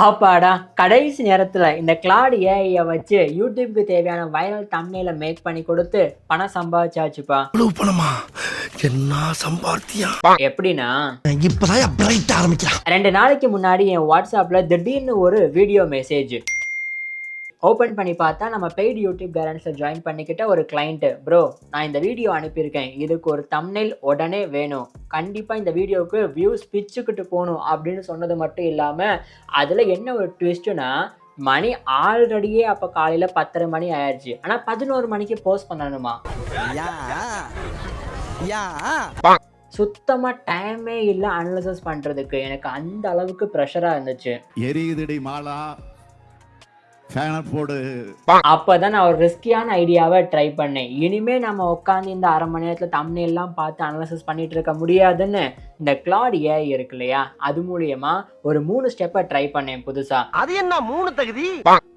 ஆப்பாடா, கடைசி நேரத்துல இந்த கிளாட் ஏஐ வச்சு யூடியூப்க்கு தேவையான வைரல் தம்ப்நெயிலை மேக் பண்ணி கொடுத்து பணம் சம்பாதிச்சாச்சுப்பா. பணமா என்ன சம்பாத்தியா? எப்படின்னா, இப்பதான் பிரைட் ஆரம்பிக்கலாம். 2 நாளைக்கு முன்னாடி என் வாட்ஸ்அப்ல திடீர்னு ஒரு வீடியோ மெசேஜ் ஓப்பன் பண்ணி பார்த்தா, நம்ம பெய்டு யூடியூப் கேரண்ட்ஸ்ல ஜாயின் பண்ணிக்கிட்ட ஒரு கிளைண்ட், ப்ரோ நான் இந்த வீடியோ அனுப்பியிருக்கேன், இதுக்கு ஒரு தம்ப்நெயில் உடனே வேணும், கண்டிப்பா இந்த வீடியோவுக்கு வியூஸ் பிச்சுக்கிட்டு போகணும் அப்படின்னு சொன்னது மட்டும் இல்லாம, அதுல என்ன ஒரு ட்விஸ்ட்னா, மணி ஆல்ரெடியே அப்ப காலையில 10:30 மணி ஆயிடுச்சு, ஆனா 11 மணிக்கு போஸ்ட் பண்ணணுமா. சுத்தமா டைமே இல்ல அனலைசிஸ் பண்றதுக்கு. எனக்கு அந்த அளவுக்கு ப்ரெஷரா இருந்துச்சு. எரியுதடி மாலா போடு. அப்பதான் நான் ஒரு ரிஸ்கியான ஐடியாவை ட்ரை பண்ணேன். இனிமே நம்ம உட்காந்து இந்த 1/2 மணி நேரத்துல தம்ப்நெயில்லாம் பார்த்து அனலைசிஸ் பண்ணிட்டு இருக்க முடியாதுன்னு இந்த கிளாட் ஏஐ இருக்கு இல்லையா, அது மூலியமா ஒரு 3 ஸ்டெப்பை ட்ரை பண்ணேன் புதுசா. அது என்ன 3 தகுதி?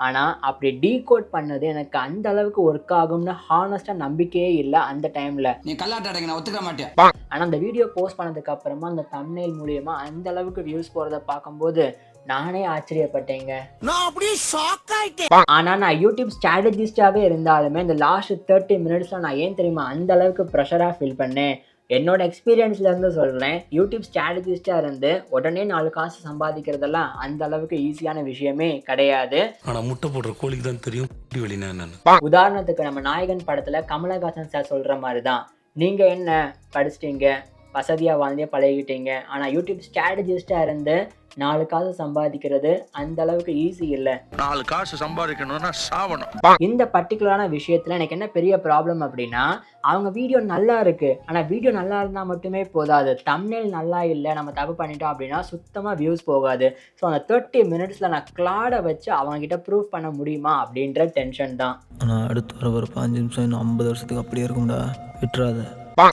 ஆனா அப்படி டீகோட் பண்ணது எனக்கு அந்த அளவுக்கு ஒர்க் ஆகும்னு ஹானஸ்டா நம்பிக்கையே இல்லை அந்த டைம்ல. நீ கல்லாட்ட நான் ஒத்துக்க மாட்டேன். ஆனா அந்த வீடியோ போஸ்ட் பண்ணதுக்கு அப்புறமா அந்த தம்ப்நெயில் மூலியமா அந்த அளவுக்கு வியூஸ் போறதை பார்க்கும்போது நானே ஆச்சரியப்பட்டேங்க. நான் அப்படியே ஷாக் ஆயிட்டேன். ஆனா நான் யூடியூப் ஸ்ட்ராட்டஜிஸ்டாவே இருந்தாலுமே இந்த லாஸ்ட் 30 மினிட்ஸ்ல நான் ஏன் தெரியுமா அந்த அளவுக்கு ப்ரெஷரா ஃபீல் பண்ணேன்? என்னோட எக்ஸ்பீரியன்ஸ்ல இருந்து சொல்றேன், யூடியூப் ஸ்ட்ராட்டஜிஸ்டா இருந்து உடனே 4 காசு சம்பாதிக்கிறதெல்லாம் அந்த அளவுக்கு ஈஸியான விஷயமே கிடையாது. ஆனா முட்டை போடுற கோழிக்கு தான் தெரியும் வெளினா என்னன்னு. உதாரணத்துக்கு நம்ம நாயகன் படத்துல கமலஹாசன் சார் சொல்ற மாதிரி தான், நீங்க என்ன படிச்சிட்டீங்க, வசதியா வாழ்ந்தே பழகிட்டீங்க, ஆனா யூடியூப் ஸ்ட்ராட்டஜிஸ்டா இருந்து 4 காசு சம்பாதிக்கிறது அந்த அளவுக்கு ஈஸி இல்லை. 4 காசு சம்பாதிக்கணும்னா சாவணும். இந்த பர்டிகுலரான விஷயத்துல எனக்கு என்ன பெரிய ப்ராப்ளம் அப்படின்னா, அவங்க வீடியோ நல்லா இருக்கு, ஆனா வீடியோ நல்லா இருந்தா மட்டுமே போதாது, தம்ப்நெயில் நல்லா இல்லை, நம்ம தப்பு பண்ணிட்டோம் அப்படின்னா சுத்தமா வியூஸ் போகாது. ஸோ அந்த 30 மினிட்ஸ்ல நான் கிளாடை வச்சு அவங்க கிட்ட ப்ரூவ் பண்ண முடியுமா அப்படின்ற டென்ஷன் தான். ஆனா அடுத்து வர 5 நிமிஷம் இன்னும் 50 வருஷத்துக்கு அப்படியே இருக்கும்டா, விட்டுறாத.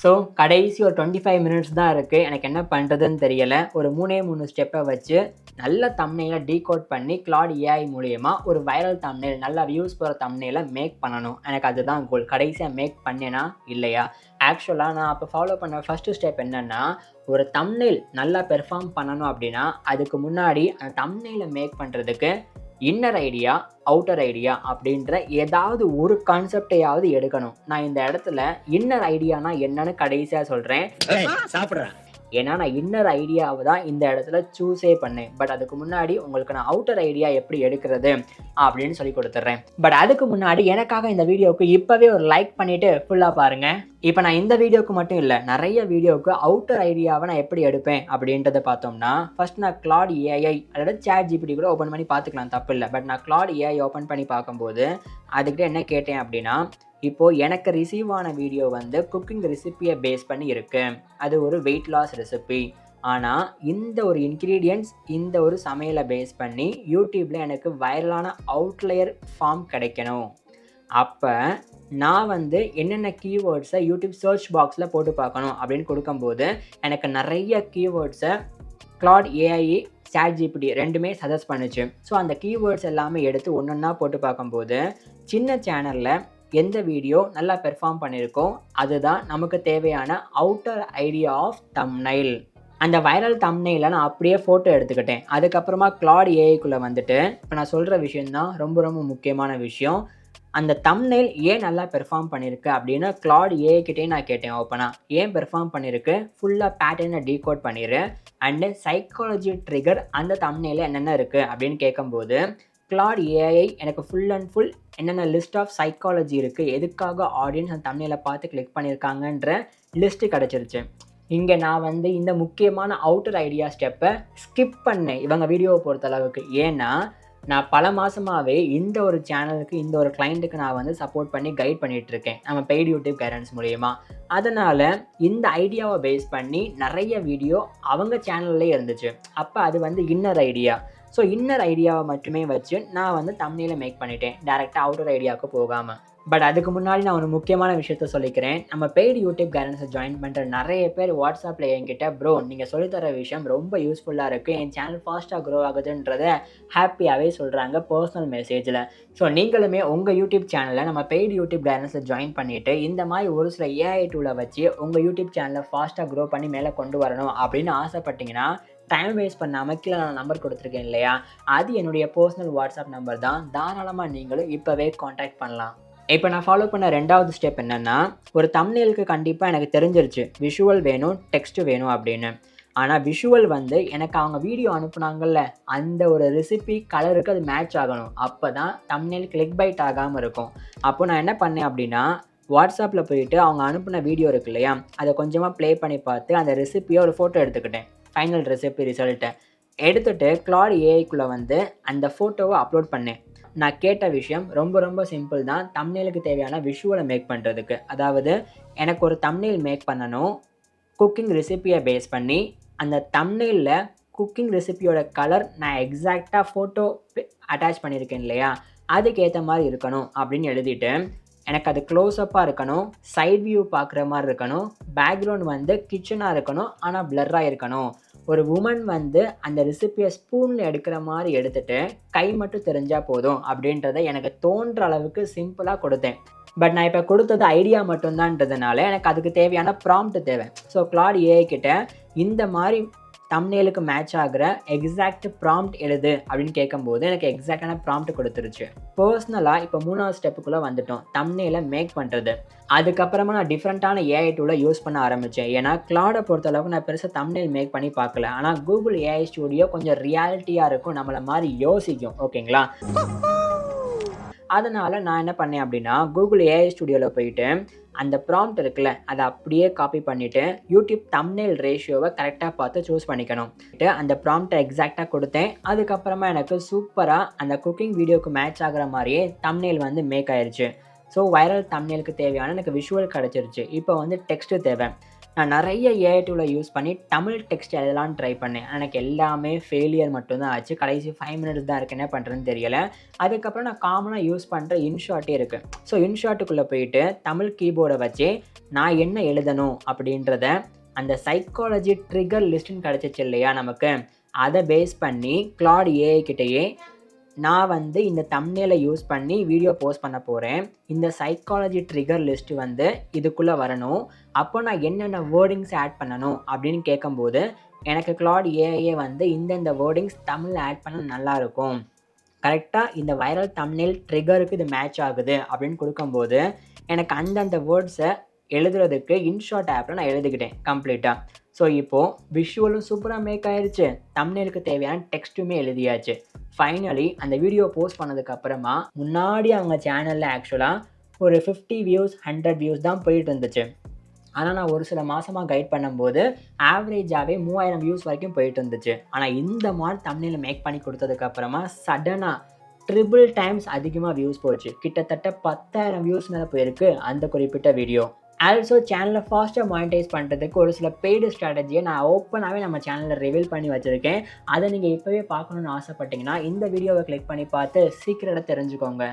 ஸோ கடைசி ஒரு 25 மினிட்ஸ் தான் இருக்குது. எனக்கு என்ன பண்ணுறதுன்னு தெரியலை. ஒரு 3 ஸ்டெப்பை வச்சு நல்ல தம்ப்நெயிலை டீகோட் பண்ணி கிளாட் ஏஐ மூலயமா ஒரு வைரல் தம்ப்நெயில், நல்லா வியூஸ் போகிற தம்ப்நெயிலை மேக் பண்ணணும். எனக்கு அதுதான் கோல். கடைசியாக மேக் பண்ணேனா இல்லையா? ஆக்சுவலாக நான் அப்போ ஃபாலோ பண்ண ஃபஸ்ட்டு ஸ்டெப் என்னென்னா, ஒரு தம்ப்நெயில் நல்லா பெர்ஃபார்ம் பண்ணணும் அப்படின்னா அதுக்கு முன்னாடி அந்த தம்ப்நெயிலை மேக் பண்ணுறதுக்கு இன்னர் ஐடியா, அவுட்டர் ஐடியா அப்படின்ற ஏதாவது ஒரு கான்செப்டையாவது எடுக்கணும். நான் இந்த இடத்துல இன்னர் ஐடியானா என்னன்னு கடைசியாக சொல்கிறேன். சாப்பிட்றேன். ஏன்னா நான் இன்னர் ஐடியாவை தான் இந்த இடத்துல சூஸே பண்ணேன். பட் அதுக்கு முன்னாடி உங்களுக்கு நான் அவுட்டர் ஐடியா எப்படி எடுக்கிறது அப்படின்னு சொல்லி கொடுத்துட்றேன். பட் அதுக்கு முன்னாடி எனக்காக இந்த வீடியோவுக்கு இப்போவே ஒரு லைக் பண்ணிவிட்டு ஃபுல்லாக பாருங்கள். இப்போ நான் இந்த வீடியோவுக்கு மட்டும் இல்லை, நிறைய வீடியோவுக்கு அவுட்டர் ஐடியாவை நான் எப்படி எடுப்பேன் அப்படின்றத பார்த்தோம்னா, ஃபர்ஸ்ட் நான் கிளாட் ஏஐ அதோட சேட் ஜிபிடி கூட ஓப்பன் பண்ணி பார்த்துக்கலாம், தப்பு இல்லை. பட் நான் கிளாட் ஏஐ ஓப்பன் பண்ணி பார்க்கும்போது அதுக்கிட்ட என்ன கேட்டேன் அப்படின்னா, இப்போது எனக்கு ரிசீவ் ஆன வீடியோ வந்து குக்கிங் ரெசிப்பியை பேஸ் பண்ணி இருக்கு, அது ஒரு வெயிட் லாஸ் ரெசிபி, ஆனால் இந்த ஒரு இன்க்ரீடியன்ட்ஸ் இந்த ஒரு சமையலை பேஸ் பண்ணி யூடியூப்பில் எனக்கு வைரலான அவுட்லயர் ஃபார்ம் கிடைக்கணும். அப்போ நான் வந்து என்னென்ன கீவேர்ட்ஸை யூடியூப் சர்ச் பாக்ஸில் போட்டு பார்க்கணும் அப்படின்னு கொடுக்கும்போது எனக்கு நிறைய கீவேர்ட்ஸை கிளாட் ஏஐ, சாட் ஜிபிடி ரெண்டுமே சஜஸ்ட் பண்ணுச்சு. ஸோ அந்த கீவேர்ட்ஸ் எல்லாமே எடுத்து ஒன்றொன்னா போட்டு பார்க்கும்போது சின்ன சேனலில் எந்த வீடியோ நல்லா பெர்ஃபார்ம் பண்ணியிருக்கோ அதுதான் நமக்கு தேவையான அவுட்டர் ஐடியா ஆஃப் தம்ப்நெயில். அந்த வைரல் தம்ப்நெயிலை நான் அப்படியே ஃபோட்டோ எடுத்துக்கிட்டேன். அதுக்கப்புறமா கிளாட் ஏஐக்குள்ளே வந்துட்டு இப்போ நான் சொல்கிற விஷயந்தான் ரொம்ப ரொம்ப முக்கியமான விஷயம். அந்த தம்ப்நெயில் ஏன் நல்லா பெர்ஃபார்ம் பண்ணியிருக்கு அப்படின்னு கிளாட் ஏஐக்கிட்டே நான் கேட்டேன் ஓப்பனாக. ஏன் பெர்ஃபார்ம் பண்ணியிருக்கு, ஃபுல்லாக பேட்டர்னை டீகோட் பண்ணிடு, அண்டு சைக்காலஜி ட்ரிகர் அந்த தம்ப்நெயிலில் என்னென்ன இருக்குது அப்படின்னு கேட்கும்போது கிளாட் ஏஐ எனக்கு ஃபுல் அண்ட் ஃபுல் என்னென்ன லிஸ்ட் ஆஃப் சைக்காலஜி இருக்குது, எதுக்காக ஆடியன்ஸ் அந்த தம்ப்நெயிலை பார்த்து கிளிக் பண்ணியிருக்காங்கன்ற லிஸ்ட்டு கிடச்சிருச்சு. இங்கே நான் வந்து இந்த முக்கியமான அவுட்டர் ஐடியா ஸ்டெப்பை ஸ்கிப் பண்ணேன் இவங்க வீடியோவை பொறுத்தளவுக்கு. ஏன்னா நான் பல மாதமாகவே இந்த ஒரு சேனலுக்கு, இந்த ஒரு கிளைண்ட்டுக்கு நான் வந்து சப்போர்ட் பண்ணி கைட் பண்ணிகிட்ருக்கேன் நம்ம பெய்டு யூடியூப் கைடன்ஸ் மூலயமா. அதனால் இந்த ஐடியாவை பேஸ் பண்ணி நிறைய வீடியோ அவங்க சேனல்லே இருந்துச்சு. அப்போ அது வந்து இன்னர் ஐடியா. ஸோ இன்னர் ஐடியாவை மட்டுமே வச்சு நான் வந்து தம்ப்நெயிலை மேக் பண்ணிட்டேன், டேரெக்டாக அவுட்டர் ஐடியாவுக்கு போகாமல். பட் அதுக்கு முன்னாடி நான் ஒரு முக்கியமான விஷயத்த சொல்லிக்கிறேன். நம்ம பெய்டு யூடியூப் கைடன்ஸை ஜாயின் பண்ணுற நிறைய பேர் வாட்ஸ்அப்பில் என்கிட்ட, ப்ரோ நீங்கள் சொல்லித்தர விஷயம் ரொம்ப யூஸ்ஃபுல்லாக இருக்குது, என் சேனல் ஃபாஸ்ட்டாக க்ரோ ஆகுதுன்றதை ஹாப்பியாகவே சொல்கிறாங்க பர்சனல் மெசேஜில். ஸோ நீங்களுமே உங்கள் யூடியூப் சேனலில் நம்ம பெய்டு யூடியூப் கைடன்ஸில் ஜாயின் பண்ணிவிட்டு இந்த மாதிரி ஒரு சில ஏஐ டூலை வச்சு உங்கள் யூடியூப் சேனலை ஃபாஸ்ட்டாக க்ரோ பண்ணி மேலே கொண்டு வரணும் அப்படின்னு ஆசைப்பட்டீங்கன்னா டைம் வேஸ்ட் பண்ணாமல் கீழே நான் நம்பர் கொடுத்துருக்கேன் இல்லையா, அது என்னுடைய பர்சனல் வாட்ஸ்அப் நம்பர் தான். தாராளமாக நீங்களும் இப்போவே காண்டாக்ட் பண்ணலாம். இப்போ நான் ஃபாலோ பண்ண 2வது ஸ்டெப் என்னென்னா, ஒரு தம்ப்நெயிலுக்கு கண்டிப்பாக எனக்கு தெரிஞ்சிருச்சு விஷுவல் வேணும், டெக்ஸ்ட் வேணும் அப்படின்னு. ஆனால் விஷுவல் வந்து எனக்கு அவங்க வீடியோ அனுப்புனாங்கல்ல, அந்த ஒரு ரெசிபி கலருக்கு அது மேட்ச் ஆகணும். அப்போ தான் தம்ப்நெயில் கிளிக் பைட் ஆகாமல் இருக்கும். அப்போ நான் என்ன பண்ணேன் அப்படின்னா, வாட்ஸ்அப்பில் போயிட்டு அவங்க அனுப்பின வீடியோ இருக்கு இல்லையா, அதை கொஞ்சமாக ப்ளே பண்ணி பார்த்து அந்த ரெசிப்பியை ஒரு ஃபோட்டோ எடுத்துக்கிட்டேன். ஃபைனல் ரெசிபி ரிசல்ட்டை எடுத்துகிட்டு Claude AIக்குள்ளே வந்து அந்த ஃபோட்டோவை அப்லோட் பண்ணேன். நான் கேட்ட விஷயம் ரொம்ப ரொம்ப சிம்பிள் தான். தம்ப்நெயிலுக்கு தேவையான விஷுவலை மேக் பண்ணுறதுக்கு. அதாவது எனக்கு ஒரு தம்ப்நெயில் மேக் பண்ணணும், குக்கிங் ரெசிப்பியை பேஸ் பண்ணி அந்த தம்ப்நெயிலில் குக்கிங் ரெசிப்பியோட கலர் நான் எக்ஸாக்டாக ஃபோட்டோ அட்டாச் பண்ணியிருக்கேன் இல்லையா, அதுக்கு ஏற்ற மாதிரி இருக்கணும் அப்படின்னு எழுதிட்டு, எனக்கு அது க்ளோஸ்அப்பாக இருக்கணும், சைட் வியூ பார்க்குற மாதிரி இருக்கணும், பேக்ரவுண்ட் வந்து கிச்சனாக இருக்கணும் ஆனால் பிளர்ராக இருக்கணும், ஒரு உமன் வந்து அந்த ரெசிப்பியை ஸ்பூனில் எடுக்கிற மாதிரி எடுத்துகிட்டு கை மட்டும் தெரிஞ்சால் போதும் அப்படின்றத எனக்கு தோன்ற அளவுக்கு சிம்பிளாக கொடுத்தேன். பட் நான் இப்போ கொடுத்தது ஐடியா மட்டும்தான்றதுனால எனக்கு அதுக்கு தேவையான ப்ராம்ப்ட் தேவை. ஸோ Claude AI கிட்ட இந்த மாதிரி தம்ப்நெயிலுக்கு மேட்ச் ஆகிற எக்ஸாக்ட் ப்ராம்ப்ட் எழுது அப்படின்னு கேட்கும்போது எனக்கு எக்ஸாக்டான ப்ராம்ப்ட் கொடுத்துருச்சு. பர்சனலாக இப்போ 3வது ஸ்டெப்புக்குள்ளே வந்துட்டோம், தம்ப்நெயிலை மேக் பண்ணுறது. அதுக்கப்புறமா நான் டிஃப்ரெண்ட்டான AI டூலை யூஸ் பண்ண ஆரம்பித்தேன். ஏன்னா Claudeஐ பொறுத்தளவுக்கு நான் பெருசாக தம்ப்நெயில் மேக் பண்ணி பார்க்கல. ஆனால் Google AI ஸ்டூடியோ கொஞ்சம் ரியாலிட்டியாக இருக்கும், நம்மளை மாதிரி யோசிக்கும். ஓகேங்களா? அதனால் நான் என்ன பண்ணேன் அப்படின்னா, Google AI ஸ்டூடியோவில் போயிட்டு அந்த ப்ராம்ப்ட் இருக்குல்ல, அதை அப்படியே காப்பி பண்ணிவிட்டு யூடியூப் தம்ப்நெயில் ரேஷியோவை கரெக்டாக பார்த்து சூஸ் பண்ணிக்கணும். அந்த ப்ராம்ப்டை எக்ஸாக்டாக கொடுத்தேன். அதுக்கப்புறமா எனக்கு சூப்பராக அந்த குக்கிங் வீடியோக்கு மேட்ச் ஆகிற மாதிரியே தம்ப்நெயில் வந்து மேக் ஆயிடுச்சு. ஸோ வைரல் தம்ப்நெயிலுக்கு தேவையான எனக்கு விஷுவல் கிடச்சிருச்சு. இப்போ வந்து டெக்ஸ்ட்டு தேவை. நான் நிறைய AI டூலை யூஸ் பண்ணி தமிழ் டெக்ஸ்ட் எழுதலான்னு ட்ரை பண்ணேன். எனக்கு எல்லாமே ஃபெயிலியர் மட்டும்தான் ஆச்சு. கடைசி 5 மினிட்ஸ் தான் இருக்குது, என்ன பண்ணுறதுன்னு தெரியலை. அதுக்கப்புறம் நான் காமனாக யூஸ் பண்ணுற இன்ஷாட்டே இருக்குது. ஸோ இன்ஷாட்டுக்குள்ளே போயிட்டு தமிழ் கீபோர்டை வச்சு நான் என்ன எழுதணும் அப்படின்றத அந்த சைக்காலஜி ட்ரிகர் லிஸ்ட்டுன்னு கிடச்சிச்சு இல்லையா நமக்கு, அதை பேஸ் பண்ணி Claude AI கிட்டேயே நான் வந்து இந்த தம்ப்நெயிலை யூஸ் பண்ணி வீடியோ போஸ்ட் பண்ண போகிறேன், இந்த சைக்காலஜி ட்ரிகர் லிஸ்ட்டு வந்து இதுக்குள்ளே வரணும், அப்போ நான் என்னென்ன வேர்டிங்ஸ் ஆட் பண்ணணும் அப்படின்னு கேட்கும்போது எனக்கு Claude AI வந்து இந்தந்த வேர்டிங்ஸ் தமிழில் ஆட் பண்ண நல்லாயிருக்கும், கரெக்டாக இந்த வைரல் தம்ப்நெயில் ட்ரிகருக்கு இது மேட்ச் ஆகுது அப்படின்னு கொடுக்கும்போது எனக்கு அந்தந்த வேர்ட்ஸை எழுதுறதுக்கு இன்ஷாட் ஆப்பில் நான் எழுதிக்கிட்டேன் கம்ப்ளீட்டாக. ஸோ இப்போது விஷுவலும் சூப்பராக மேக் ஆயிடுச்சு, தம்ப்நெயிலுக்கு தேவையான டெக்ஸ்ட்டுமே எழுதியாச்சு. ஃபைனலி அந்த வீடியோ போஸ்ட் பண்ணதுக்கப்புறமா முன்னாடி அவங்க சேனலில் ஆக்சுவலாக ஒரு 50 வியூஸ் 100 வியூஸ் தான் போயிட்டு இருந்துச்சு. ஆனால் நான் ஒரு சில மாதமாக கைட் பண்ணும்போது ஆவரேஜாகவே 3000 வியூஸ் வரைக்கும் போயிட்டு இருந்துச்சு. ஆனால் இந்த மாதிரி தம்ப்நெயிலை மேக் பண்ணி கொடுத்ததுக்கப்புறமா சடனாக ட்ரிபிள் டைம்ஸ் அதிகமாக வியூஸ் போச்சு. கிட்டத்தட்ட 10,000 வியூஸ் மேலே போயிருக்கு அந்த குறிப்பிட்ட வீடியோ. ஆல்சோ சேனலை ஃபாஸ்ட்டாக மானிட்டைஸ் பண்ணுறதுக்கு ஒரு சில பெய்டு ஸ்ட்ராட்டஜியை நான் ஓப்பனாகவே நம்ம சேனலில் ரிவீல் பண்ணி வச்சுருக்கேன். அதை நீங்கள் இப்போவே பார்க்கணுன்னு ஆசைப்பட்டீங்கன்னா இந்த வீடியோவை கிளிக் பண்ணி பார்த்து சீக்கிரத்தை தெரிஞ்சுக்கோங்க.